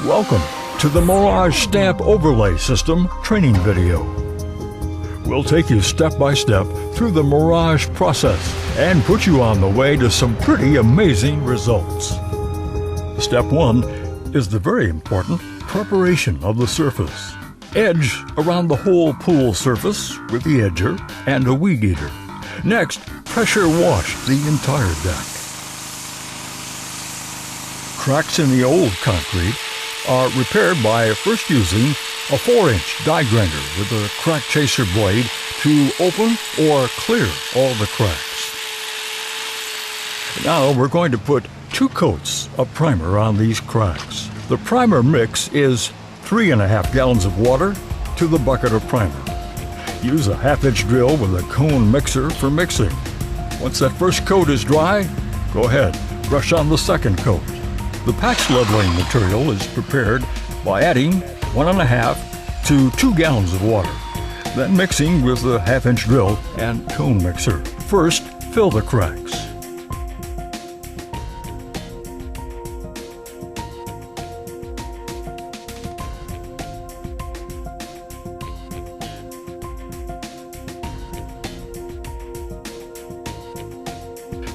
Welcome to the Mirage Stamp Overlay System training video. We'll take you step by step through the Mirage process and put you on the way to some pretty amazing results. Step 1 is the very important preparation of the surface. Edge around the whole pool surface with the edger and a weed eater. Next, pressure wash the entire deck. Cracks in the old concrete are repaired by first using a 4-inch die grinder with a crack chaser blade to open or clear all the cracks. Now we're going to put 2 coats of primer on these cracks. The primer mix is 3.5 gallons of water to the bucket of primer. Use a 1/2-inch drill with a cone mixer for mixing. Once that first coat is dry, go ahead, brush on the second coat. The patch leveling material is prepared by adding 1.5 to 2 gallons of water, then mixing with a 1/2-inch drill and cone mixer. First, fill the cracks.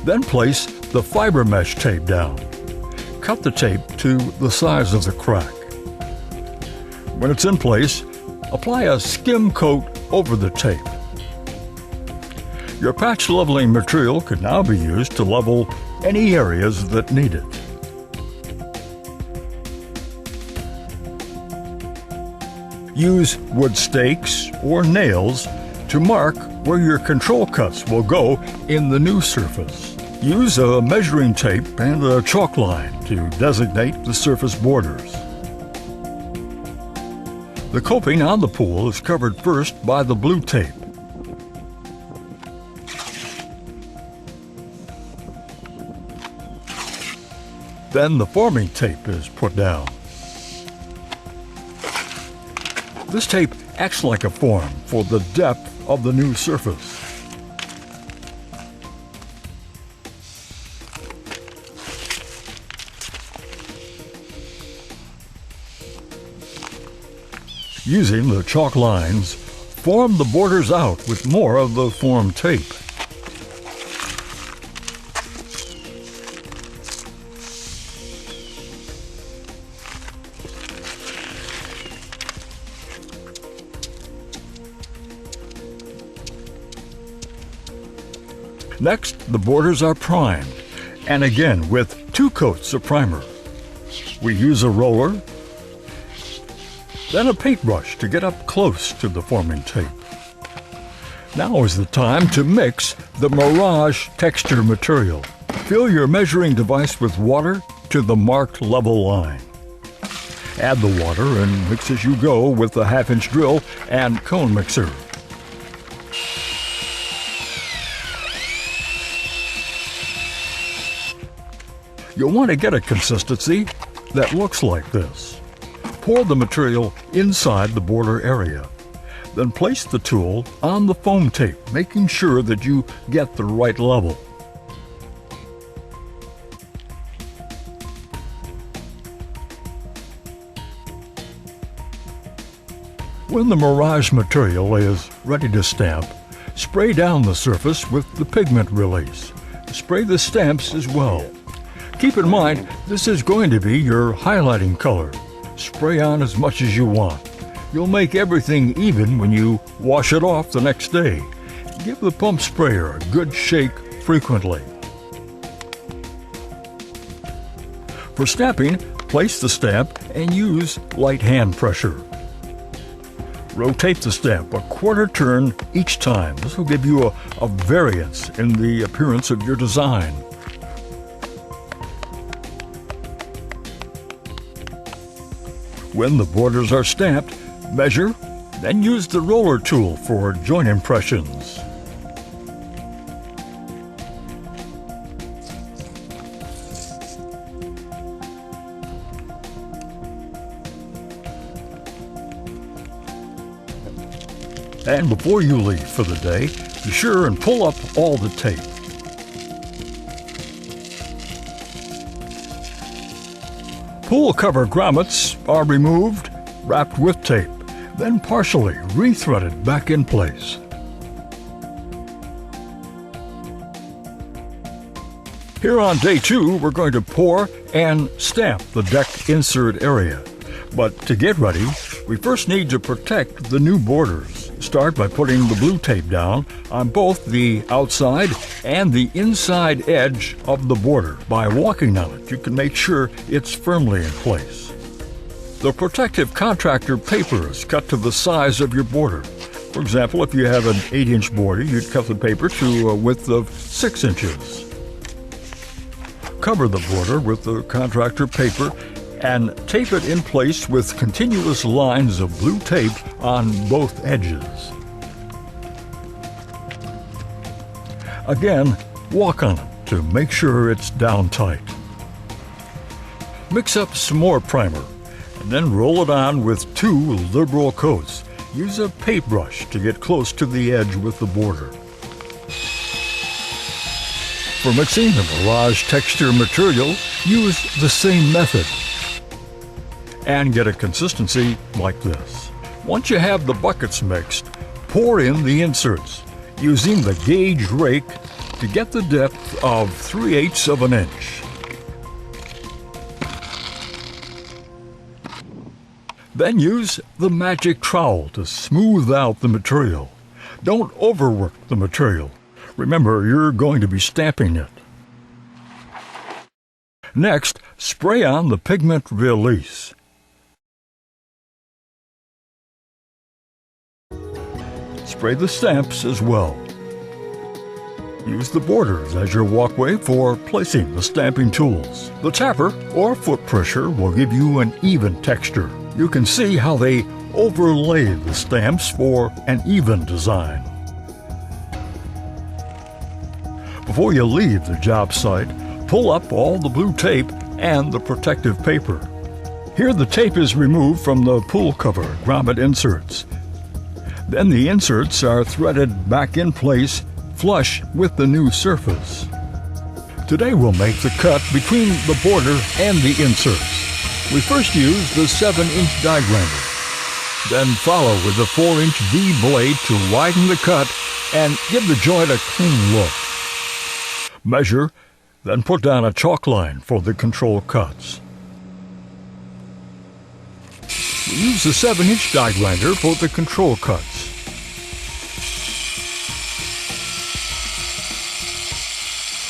Then place the fiber mesh tape down. Cut the tape to the size of the crack. When it's in place, apply a skim coat over the tape. Your patch leveling material can now be used to level any areas that need it. Use wood stakes or nails to mark where your control cuts will go in the new surface. Use a measuring tape and a chalk line to designate the surface borders. The coping on the pool is covered first by the blue tape. Then the forming tape is put down. This tape acts like a form for the depth of the new surface. Using the chalk lines, form the borders out with more of the form tape. Next, the borders are primed, and again with 2 coats of primer. We use a roller, then a paintbrush to get up close to the forming tape. Now is the time to mix the Mirage texture material. Fill your measuring device with water to the marked level line. Add the water and mix as you go with the 1/2-inch drill and cone mixer. You'll want to get a consistency that looks like this. Pour the material inside the border area. Then place the tool on the foam tape, making sure that you get the right level. When the Mirage material is ready to stamp, spray down the surface with the pigment release. Spray the stamps as well. Keep in mind, this is going to be your highlighting color. Spray on as much as you want. You'll make everything even when you wash it off the next day. Give the pump sprayer a good shake frequently. For stamping, place the stamp and use light hand pressure. Rotate the stamp a 1/4 turn each time. This will give you a variance in the appearance of your design. When the borders are stamped, measure, then use the roller tool for joint impressions. And before you leave for the day, be sure and pull up all the tape. pool cover grommets are removed, wrapped with tape, then partially re-threaded back in place. Here on day 2, we're going to pour and stamp the deck insert area. But to get ready, we first need to protect the new borders. Start by putting the blue tape down on both the outside and the inside edge of the border. By walking on it, you can make sure it's firmly in place. The protective contractor paper is cut to the size of your border. For example, if you have an 8-inch border, you'd cut the paper to a width of 6 inches. Cover the border with the contractor paper and tape it in place with continuous lines of blue tape on both edges. Again, walk on it to make sure it's down tight. Mix up some more primer and then roll it on with 2 liberal coats. Use a paintbrush to get close to the edge with the border. For mixing the Mirage texture material, use the same method and get a consistency like this. Once you have the buckets mixed, pour in the inserts using the gauge rake to get the depth of 3/8 of an inch. Then use the magic trowel to smooth out the material. Don't overwork the material. Remember, you're going to be stamping it. Next, spray on the pigment release. Spray the stamps as well. Use the borders as your walkway for placing the stamping tools. The tapper or foot pusher will give you an even texture. You can see how they overlay the stamps for an even design. Before you leave the job site, pull up all the blue tape and the protective paper. Here the tape is removed from the pool cover grommet inserts. Then the inserts are threaded back in place, flush with the new surface. Today we'll make the cut between the border and the inserts. We first use the 7-inch die grinder, then follow with the 4-inch V blade to widen the cut and give the joint a clean look. Measure, then put down a chalk line for the control cuts. We use the 7-inch die grinder for the control cuts.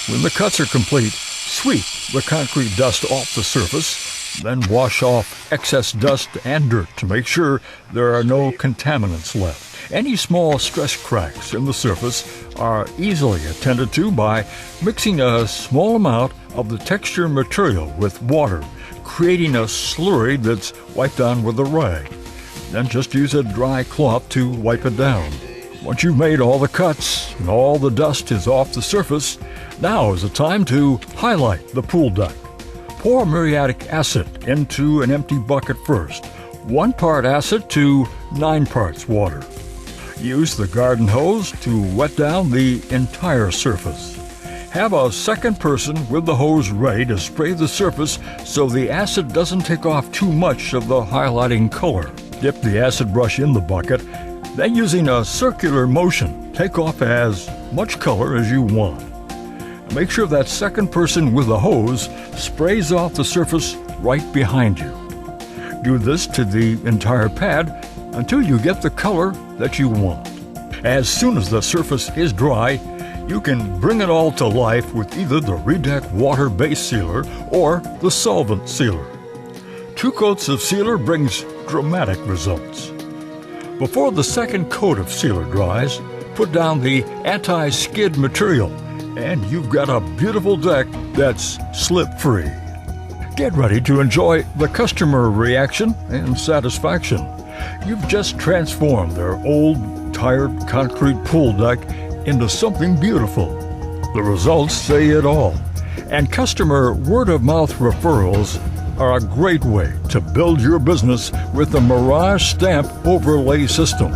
When the cuts are complete, sweep the concrete dust off the surface, then wash off excess dust and dirt to make sure there are no contaminants left. Any small stress cracks in the surface are easily attended to by mixing a small amount of the texture material with water, creating a slurry that's wiped down with a rag. Then just use a dry cloth to wipe it down. Once you've made all the cuts and all the dust is off the surface, now is the time to highlight the pool deck. Pour muriatic acid into an empty bucket first. 1 part acid to 9 parts water. Use the garden hose to wet down the entire surface. Have a second person with the hose ready to spray the surface so the acid doesn't take off too much of the highlighting color. Dip the acid brush in the bucket, then using a circular motion, take off as much color as you want. Make sure that second person with the hose sprays off the surface right behind you. Do this to the entire pad until you get the color that you want. As soon as the surface is dry, you can bring it all to life with either the Muriatic water-based sealer or the solvent sealer. 2 coats of sealer brings dramatic results. Before the second coat of sealer dries, put down the anti-skid material and you've got a beautiful deck that's slip-free. Get ready to enjoy the customer reaction and satisfaction. You've just transformed their old, tired concrete pool deck into something beautiful. The results say it all. And customer word-of-mouth referrals are a great way to build your business with the Mirage Stamp Overlay System.